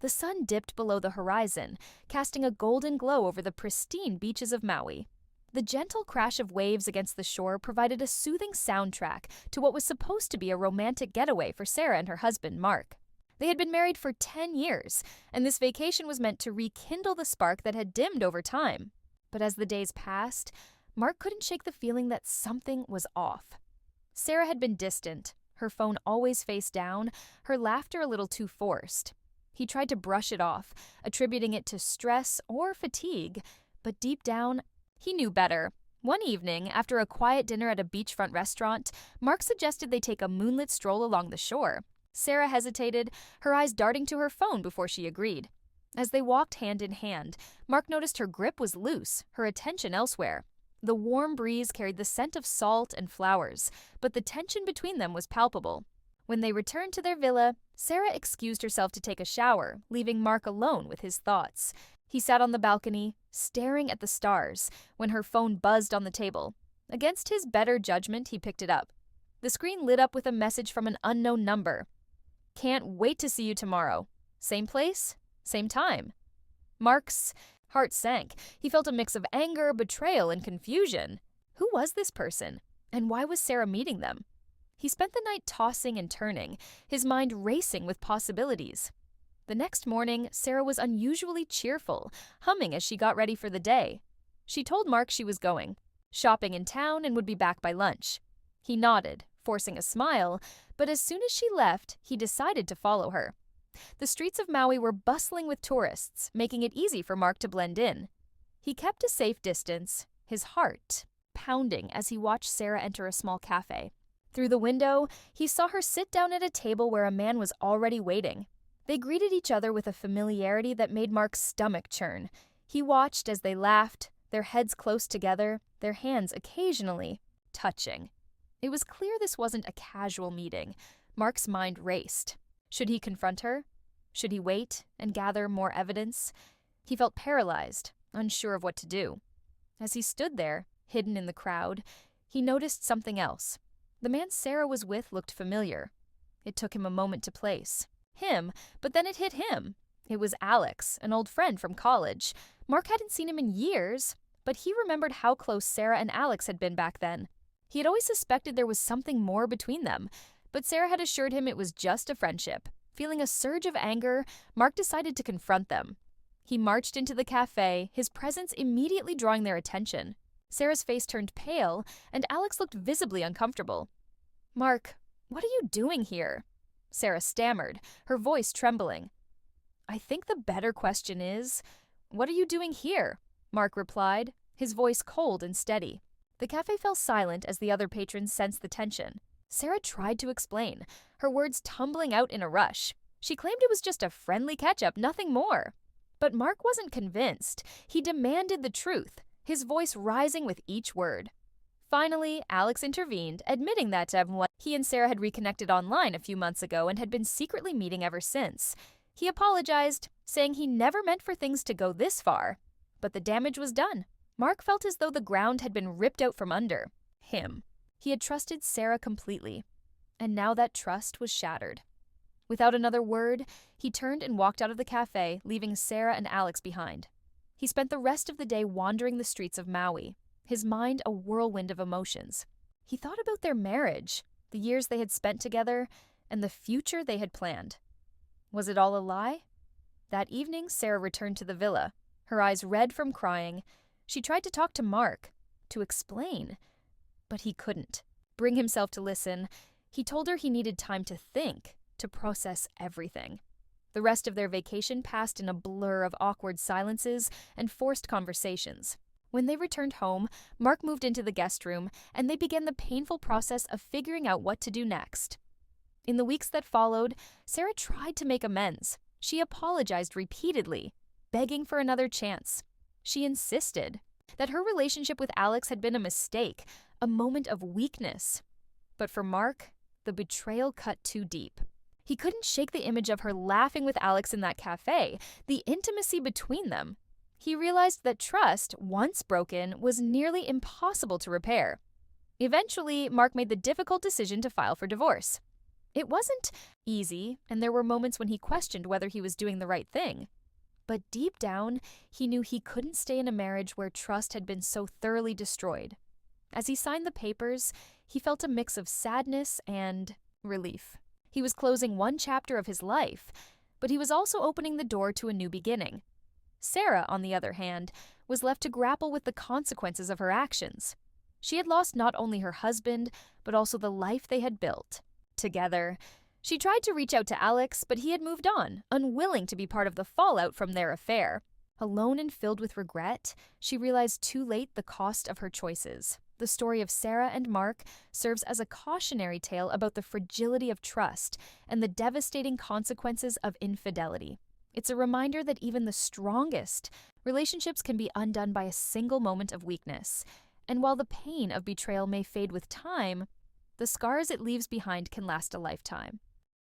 The sun dipped below the horizon, casting a golden glow over the pristine beaches of Maui. The gentle crash of waves against the shore provided a soothing soundtrack to what was supposed to be a romantic getaway for Sarah and her husband, Mark. They had been married for 10 years, and this vacation was meant to rekindle the spark that had dimmed over time. But as the days passed, Mark couldn't shake the feeling that something was off. Sarah had been distant, her phone always face down, her laughter a little too forced. He tried to brush it off, attributing it to stress or fatigue, but deep down, he knew better. One evening, after a quiet dinner at a beachfront restaurant, Mark suggested they take a moonlit stroll along the shore. Sarah hesitated, her eyes darting to her phone before she agreed. As they walked hand in hand, Mark noticed her grip was loose, her attention elsewhere. The warm breeze carried the scent of salt and flowers, but the tension between them was palpable. When they returned to their villa, Sarah excused herself to take a shower, leaving Mark alone with his thoughts. He sat on the balcony, staring at the stars, when her phone buzzed on the table. Against his better judgment, he picked it up. The screen lit up with a message from an unknown number. "Can't wait to see you tomorrow. Same place, same time." Mark's heart sank. He felt a mix of anger, betrayal, and confusion. Who was this person? And why was Sarah meeting them? He spent the night tossing and turning, his mind racing with possibilities. The next morning, Sarah was unusually cheerful, humming as she got ready for the day. She told Mark she was going, shopping in town, and would be back by lunch. He nodded, forcing a smile, but as soon as she left, he decided to follow her. The streets of Maui were bustling with tourists, making it easy for Mark to blend in. He kept a safe distance, his heart pounding as he watched Sarah enter a small cafe. Through the window, he saw her sit down at a table where a man was already waiting. They greeted each other with a familiarity that made Mark's stomach churn. He watched as they laughed, their heads close together, their hands occasionally touching. It was clear this wasn't a casual meeting. Mark's mind raced. Should he confront her? Should he wait and gather more evidence? He felt paralyzed, unsure of what to do. As he stood there, hidden in the crowd, he noticed something else. The man Sarah was with looked familiar. It took him a moment to place. Him, but then it hit him. It was Alex, an old friend from college. Mark hadn't seen him in years, but he remembered how close Sarah and Alex had been back then. He had always suspected there was something more between them, but Sarah had assured him it was just a friendship. Feeling a surge of anger, Mark decided to confront them. He marched into the cafe, his presence immediately drawing their attention. Sarah's face turned pale, and Alex looked visibly uncomfortable. "Mark, what are you doing here?" Sarah stammered, her voice trembling. "I think the better question is, what are you doing here?" Mark replied, his voice cold and steady. The cafe fell silent as the other patrons sensed the tension. Sarah tried to explain, her words tumbling out in a rush. She claimed it was just a friendly catch-up, nothing more. But Mark wasn't convinced. He demanded the truth, his voice rising with each word. Finally, Alex intervened, admitting that he and Sarah had reconnected online a few months ago and had been secretly meeting ever since. He apologized, saying he never meant for things to go this far. But the damage was done. Mark felt as though the ground had been ripped out from under him. He had trusted Sarah completely, and now that trust was shattered. Without another word, he turned and walked out of the cafe, leaving Sarah and Alex behind. He spent the rest of the day wandering the streets of Maui, his mind a whirlwind of emotions. He thought about their marriage, the years they had spent together, and the future they had planned. Was it all a lie? That evening, Sarah returned to the villa, her eyes red from crying. She tried to talk to Mark, to explain, but he couldn't bring himself to listen. He told her he needed time to think, to process everything. The rest of their vacation passed in a blur of awkward silences and forced conversations. When they returned home, Mark moved into the guest room, and they began the painful process of figuring out what to do next. In the weeks that followed, Sarah tried to make amends. She apologized repeatedly, begging for another chance. She insisted that her relationship with Alex had been a mistake, a moment of weakness. But for Mark, the betrayal cut too deep. He couldn't shake the image of her laughing with Alex in that cafe, the intimacy between them. He realized that trust, once broken, was nearly impossible to repair. Eventually, Mark made the difficult decision to file for divorce. It wasn't easy, and there were moments when he questioned whether he was doing the right thing. But deep down, he knew he couldn't stay in a marriage where trust had been so thoroughly destroyed. As he signed the papers, he felt a mix of sadness and relief. He was closing one chapter of his life, but he was also opening the door to a new beginning. Sarah, on the other hand, was left to grapple with the consequences of her actions. She had lost not only her husband, but also the life they had built together. She tried to reach out to Alex, but he had moved on, unwilling to be part of the fallout from their affair. Alone and filled with regret, she realized too late the cost of her choices. The story of Sarah and Mark serves as a cautionary tale about the fragility of trust and the devastating consequences of infidelity. It's a reminder that even the strongest relationships can be undone by a single moment of weakness. And while the pain of betrayal may fade with time, the scars it leaves behind can last a lifetime.